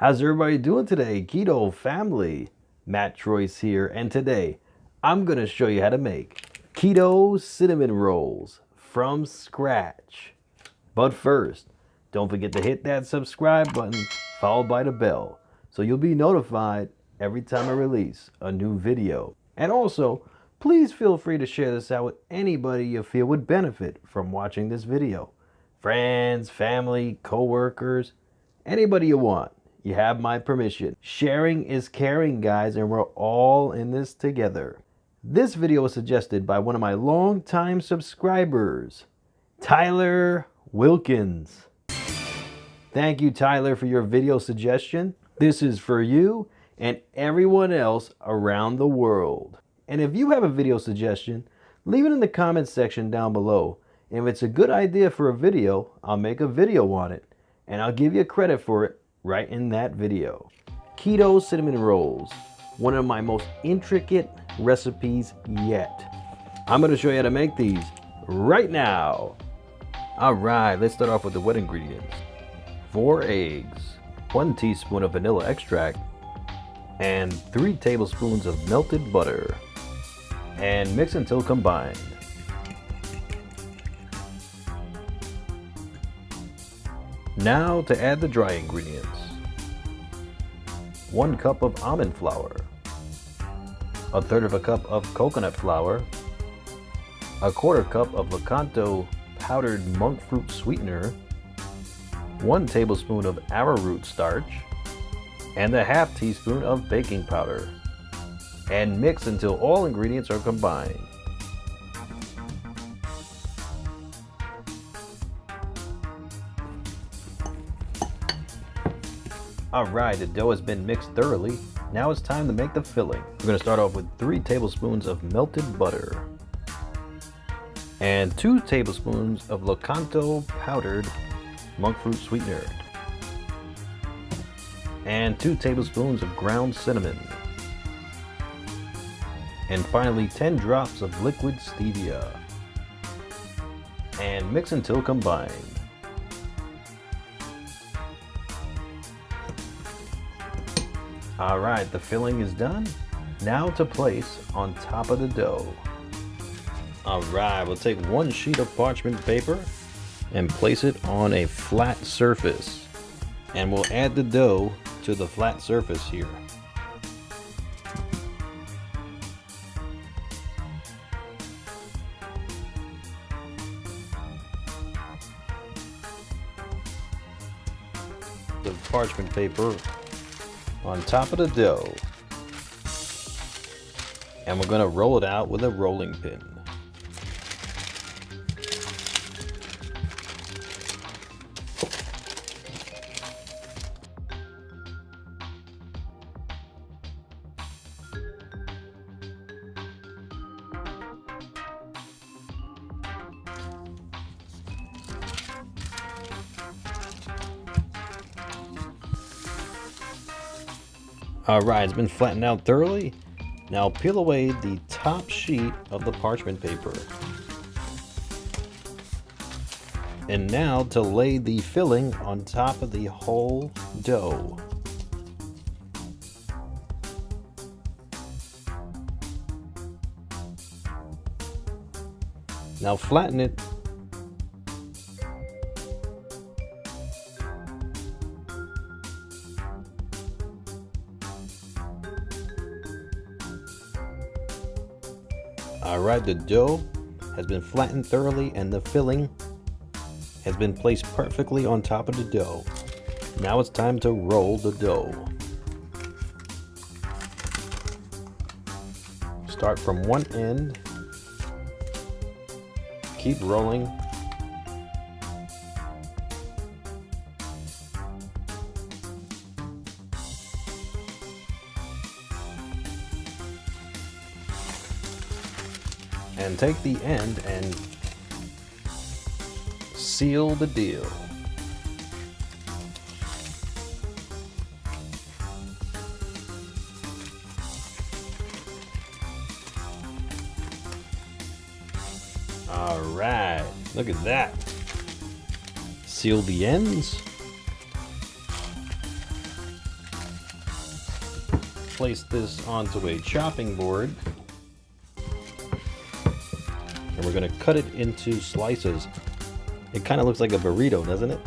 How's everybody doing today? Keto family, Matt Troyce here, and today I'm gonna show you how to make Keto Cinnamon Rolls from scratch. But first, don't forget to hit that subscribe button followed by the bell so you'll be notified every time I release a new video. And also, please feel free to share this out with anybody you feel would benefit from watching this video. Friends, family, co-workers, anybody you want. You have my permission. Sharing is caring, guys, and we're all in this together. This video was suggested by one of my longtime subscribers, Tyler Wilkins. Thank you, Tyler, for your video suggestion. This is for you and everyone else around the world. And if you have a video suggestion, leave it in the comments section down below. And if it's a good idea for a video, I'll make a video on it, and I'll give you credit for it right in that video. Keto Cinnamon Rolls, one of my most intricate recipes yet. I'm gonna show you how to make these right now. All right, let's start off with the wet ingredients. 4 eggs, 1 teaspoon of vanilla extract, and 3 tablespoons of melted butter. And mix until combined. Now to add the dry ingredients. 1 cup of almond flour, 1/3 cup of coconut flour, 1/4 cup of Lacanto powdered Monkfruit sweetener, 1 tablespoon of Arrowroot starch, and 1/2 teaspoon of baking powder. And mix until all ingredients are combined. Alright, the dough has been mixed thoroughly. Now it's time to make the filling. We're going to start off with 3 tablespoons of melted butter and 2 tablespoons of Lacanto powdered Monkfruit sweetener and 2 tablespoons of ground cinnamon, and finally 10 drops of liquid stevia, and mix until combined. Alright, the filling is done. Now to place on top of the dough. Alright, we'll take 1 sheet of parchment paper and place it on a flat surface. And we'll add the dough to the flat surface here. The parchment paper on top of the dough, and we're going to roll it out with a rolling pin. Alright, it's been flattened out thoroughly. Now peel away the top sheet of the parchment paper. And now to lay the filling on top of the whole dough. Now flatten it . Alright, the dough has been flattened thoroughly and the filling has been placed perfectly on top of the dough. Now it's time to roll the dough. Start from one end, keep rolling, and take the end and seal the deal. All right, look at that. Seal the ends. place this onto a chopping board. And we're gonna cut it into slices. It kind of looks like a burrito, doesn't it?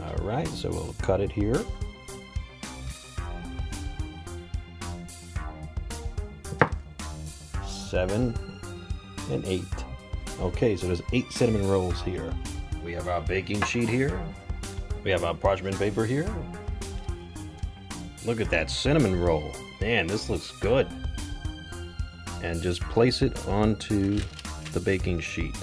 All right, so we'll cut it here. Seven and 8. Okay, so there's 8 cinnamon rolls here. We have our baking sheet here. We have our parchment paper here. Look at that cinnamon roll. Man, this looks good. And just place it onto the baking sheet.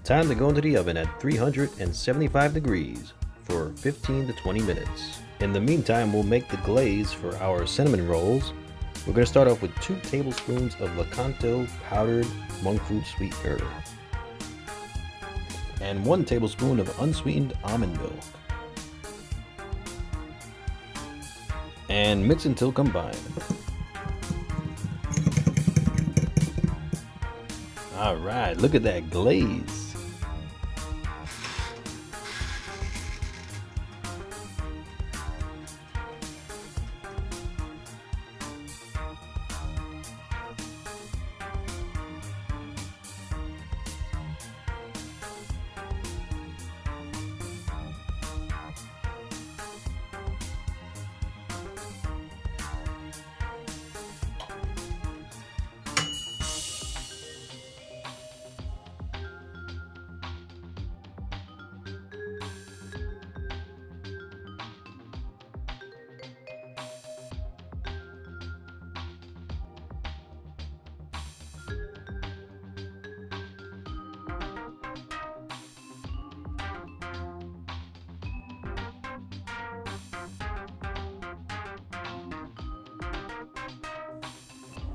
Time to go into the oven at 375 degrees for 15 to 20 minutes. In the meantime, we'll make the glaze for our cinnamon rolls. We're going to start off with 2 tablespoons of Lacanto powdered Monkfruit sweetener and 1 tablespoon of unsweetened almond milk. And mix until combined. All right, look at that glaze.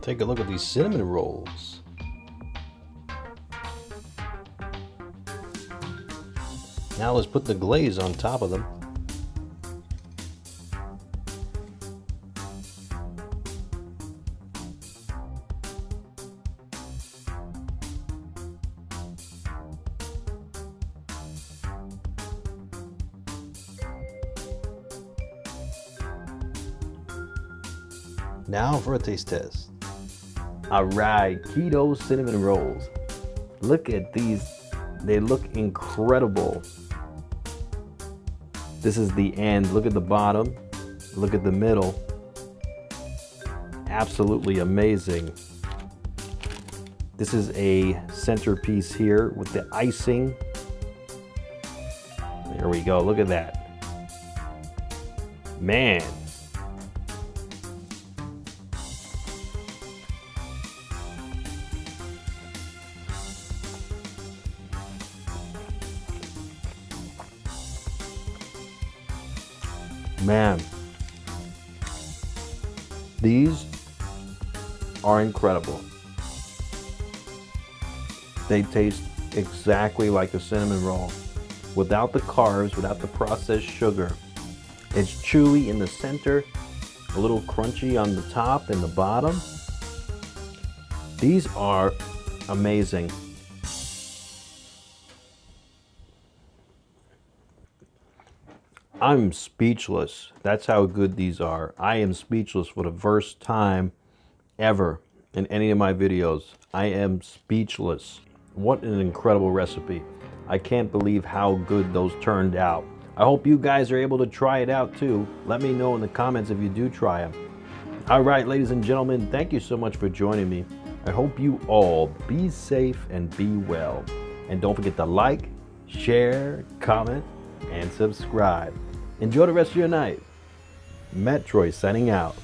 Take a look at these cinnamon rolls. Now let's put the glaze on top of them. Now for a taste test. Alright, Keto Cinnamon Rolls. Look at these. They look incredible. This is the end. Look at the bottom. Look at the middle. Absolutely amazing. This is a centerpiece here with the icing. There we go. Look at that. Man. Man, these are incredible. They taste exactly like a cinnamon roll, without the carbs, without the processed sugar. It's chewy in the center, a little crunchy on the top and the bottom. These are amazing. I'm speechless. That's how good these are. I am speechless for the first time ever in any of my videos. I am speechless. What an incredible recipe. I can't believe how good those turned out. I hope you guys are able to try it out too. Let me know in the comments if you do try them. All right, ladies and gentlemen, thank you so much for joining me. I hope you all be safe and be well. And don't forget to like, share, comment, and subscribe. Enjoy the rest of your night. Matt Troy signing out.